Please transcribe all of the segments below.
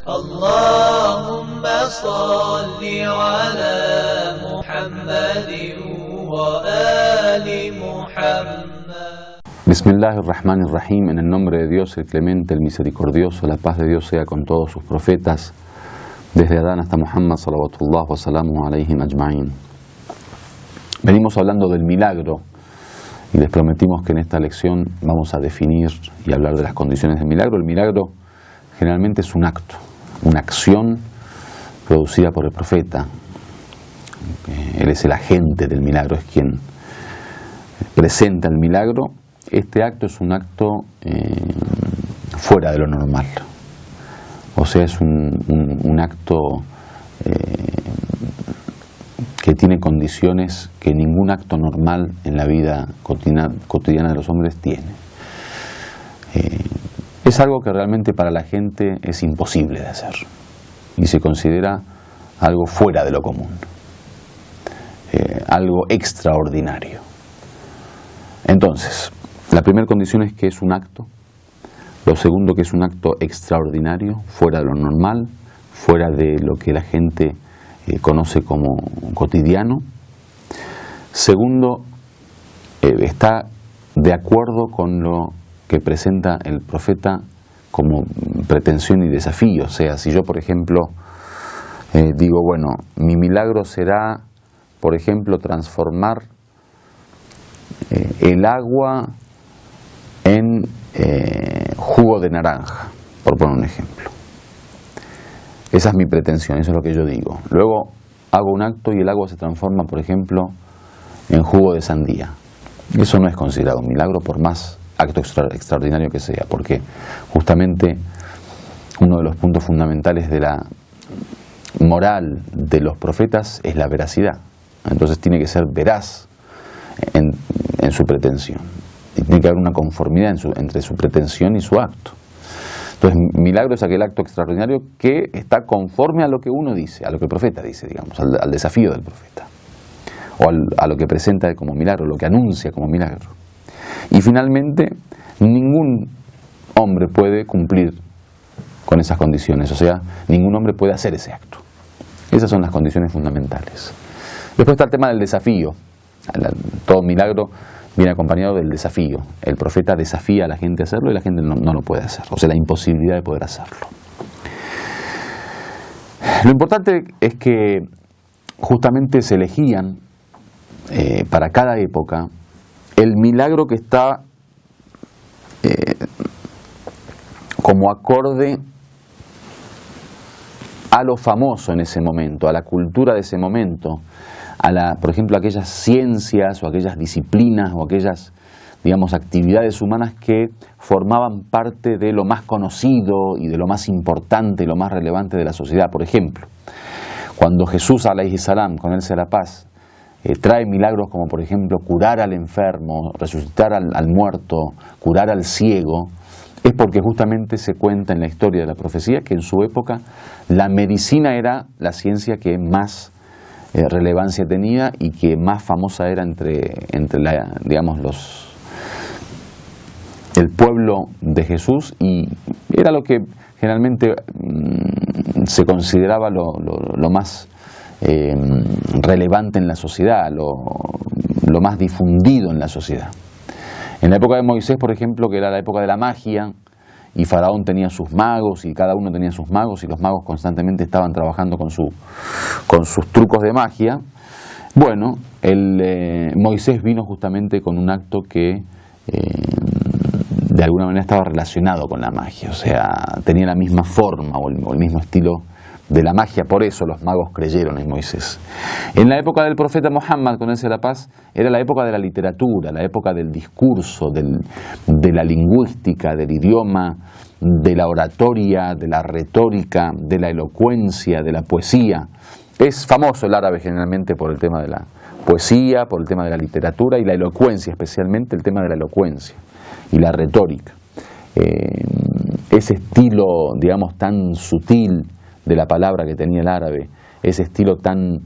اللهم صل على محمد وآل محمد. Bismillahirrahmanirrahim, en el nombre de Dios, el clemente, el misericordioso, la paz de Dios sea con todos sus profetas, desde Adán hasta Muhammad, salawatullah wa salamu alayhim ajma'in. Venimos hablando del milagro y les prometimos que en esta lección vamos a definir y hablar de las condiciones del milagro. El milagro generalmente es un acto, una acción producida por el profeta. Él es el agente del milagro, es quien presenta el milagro. Este acto es un acto fuera de lo normal, o sea, es un acto que tiene condiciones que ningún acto normal en la vida cotidiana de los hombres tiene. Es algo que realmente para la gente es imposible de hacer y se considera algo fuera de lo común, algo extraordinario. Entonces, la primera condición es que es un acto. Lo segundo, que es un acto extraordinario, fuera de lo normal, fuera de lo que la gente conoce como cotidiano. Segundo, está de acuerdo con lo que presenta el profeta como pretensión y desafío. O sea, si yo, por ejemplo, digo, bueno, mi milagro será, por ejemplo, transformar el agua en jugo de naranja, por poner un ejemplo. Esa es mi pretensión, eso es lo que yo digo. Luego hago un acto y el agua se transforma, por ejemplo, en jugo de sandía. Eso no es considerado un milagro, por más acto extraordinario que sea, porque justamente uno de los puntos fundamentales de la moral de los profetas es la veracidad. Entonces tiene que ser veraz en su pretensión. Y tiene que haber una conformidad entre su pretensión y su acto. Entonces, milagro es aquel acto extraordinario que está conforme a lo que uno dice, a lo que el profeta dice, digamos, al desafío del profeta, o a lo que presenta como milagro, lo que anuncia como milagro. Y finalmente, ningún hombre puede cumplir con esas condiciones, o sea, ningún hombre puede hacer ese acto. Esas son las condiciones fundamentales. Después está el tema del desafío. Todo milagro viene acompañado del desafío. El profeta desafía a la gente a hacerlo y la gente no lo puede hacer, o sea, la imposibilidad de poder hacerlo. Lo importante es que justamente se elegían para cada época el milagro que está como acorde a lo famoso en ese momento, a la cultura de ese momento, por ejemplo, aquellas ciencias o aquellas disciplinas o aquellas, digamos, actividades humanas que formaban parte de lo más conocido y de lo más importante y lo más relevante de la sociedad. Por ejemplo, cuando Jesús, alayhi salam, con él sea la paz, trae milagros como, por ejemplo, curar al enfermo, resucitar al muerto, curar al ciego, es porque justamente se cuenta en la historia de la profecía que en su época la medicina era la ciencia que más relevancia tenía y que más famosa era entre el pueblo de Jesús, y era lo que generalmente se consideraba lo más relevante en la sociedad, lo más difundido en la sociedad. En la época de Moisés, por ejemplo, que era la época de la magia, y Faraón tenía sus magos y cada uno tenía sus magos y los magos constantemente estaban trabajando con sus trucos de magia. Bueno, Moisés vino justamente con un acto que de alguna manera estaba relacionado con la magia, o sea, tenía la misma forma o el mismo estilo de la magia, por eso los magos creyeron en Moisés. En la época del profeta Muhammad, con él sea la paz, era la época de la literatura, la época del discurso, de la lingüística, del idioma, de la oratoria, de la retórica, de la elocuencia, de la poesía. Es famoso el árabe generalmente por el tema de la poesía, por el tema de la literatura y la elocuencia, especialmente el tema de la elocuencia y la retórica. Ese estilo, digamos, tan sutil de la palabra que tenía el árabe, ese estilo tan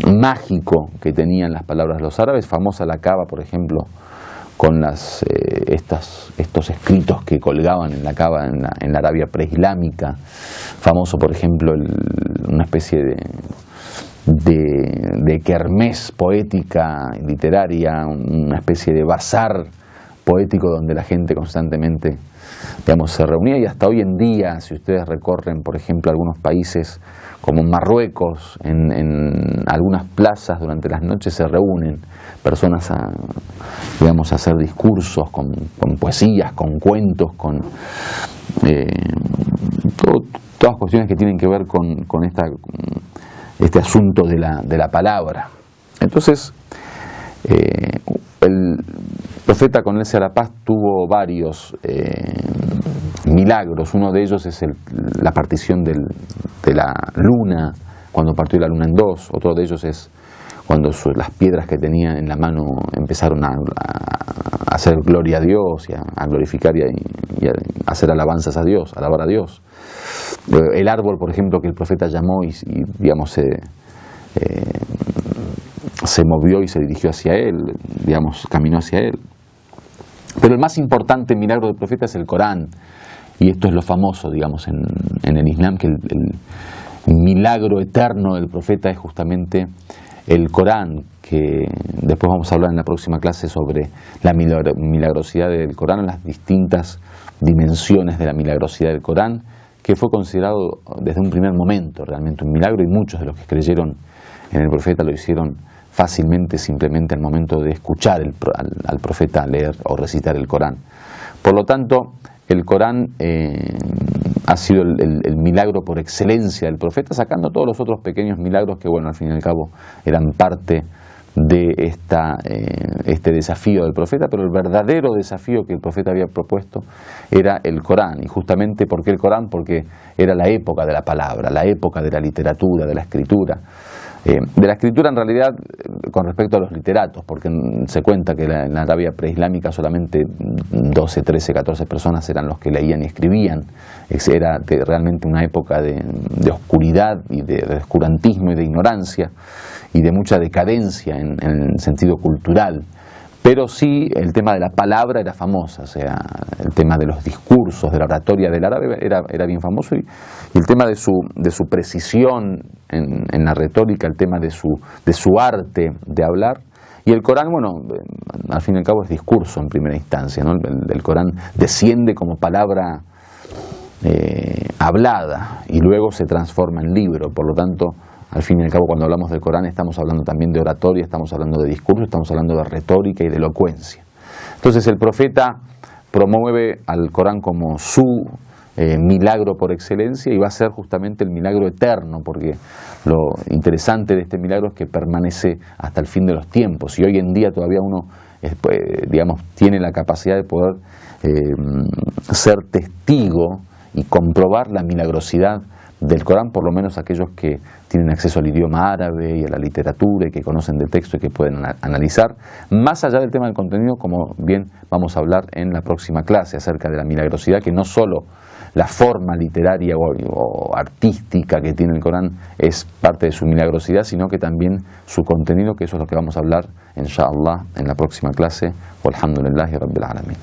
mágico que tenían las palabras de los árabes, famosa la cava, por ejemplo, con estos escritos que colgaban en la cava en la Arabia preislámica, famoso por ejemplo una especie de kermés poética literaria, una especie de bazar poético donde la gente constantemente, digamos, se reunía, y hasta hoy en día, si ustedes recorren por ejemplo algunos países como Marruecos, en algunas plazas durante las noches se reúnen personas a hacer discursos con poesías, con cuentos, con todas cuestiones que tienen que ver con este asunto de la palabra. Entonces, el profeta, con él sea la paz, tuvo varios milagros. Uno de ellos es la partición de la luna, cuando partió la luna en dos. Otro de ellos es cuando las piedras que tenía en la mano empezaron a hacer gloria a Dios, y a glorificar y a hacer alabanzas a Dios, alabar a Dios. El árbol, por ejemplo, que el profeta llamó y digamos, se movió y se dirigió hacia él, digamos, caminó hacia él. Pero el más importante milagro del profeta es el Corán, y esto es lo famoso, digamos, en el Islam, que el milagro eterno del profeta es justamente el Corán, que después vamos a hablar en la próxima clase sobre la milagrosidad del Corán, las distintas dimensiones de la milagrosidad del Corán, que fue considerado desde un primer momento realmente un milagro, y muchos de los que creyeron en el profeta lo hicieron fácilmente, simplemente al momento de escuchar al profeta leer o recitar el Corán. Por lo tanto, el Corán ha sido el milagro por excelencia del profeta, sacando todos los otros pequeños milagros que, bueno, al fin y al cabo eran parte de este desafío del profeta, pero el verdadero desafío que el profeta había propuesto era el Corán. Y justamente, ¿por qué el Corán? Porque era la época de la palabra, la época de la literatura, de la escritura. De la escritura en realidad con respecto a los literatos, porque se cuenta que en la Arabia preislámica solamente 12, 13, 14 personas eran los que leían y escribían. Era realmente una época de oscuridad y de oscurantismo y de ignorancia y de mucha decadencia en el sentido cultural. Pero sí, el tema de la palabra era famosa, o sea, el tema de los discursos, de la oratoria del árabe era bien famoso, y el tema de su precisión en la retórica, el tema de su arte de hablar. Y el Corán, bueno, al fin y al cabo es discurso en primera instancia, ¿no? El Corán desciende como palabra hablada y luego se transforma en libro. Por lo tanto, al fin y al cabo, cuando hablamos del Corán estamos hablando también de oratoria, estamos hablando de discurso, estamos hablando de retórica y de elocuencia. Entonces el profeta promueve al Corán como su milagro por excelencia, y va a ser justamente el milagro eterno, porque lo interesante de este milagro es que permanece hasta el fin de los tiempos, y hoy en día todavía uno digamos, tiene la capacidad de poder ser testigo y comprobar la milagrosidad del Corán, por lo menos aquellos que tienen acceso al idioma árabe y a la literatura y que conocen del texto y que pueden analizar, más allá del tema del contenido, como bien vamos a hablar en la próxima clase acerca de la milagrosidad, que no solo la forma literaria o artística que tiene el Corán es parte de su milagrosidad, sino que también su contenido, que eso es lo que vamos a hablar, inshallah, en la próxima clase. Walhamdulillahi Rabbil Alamin.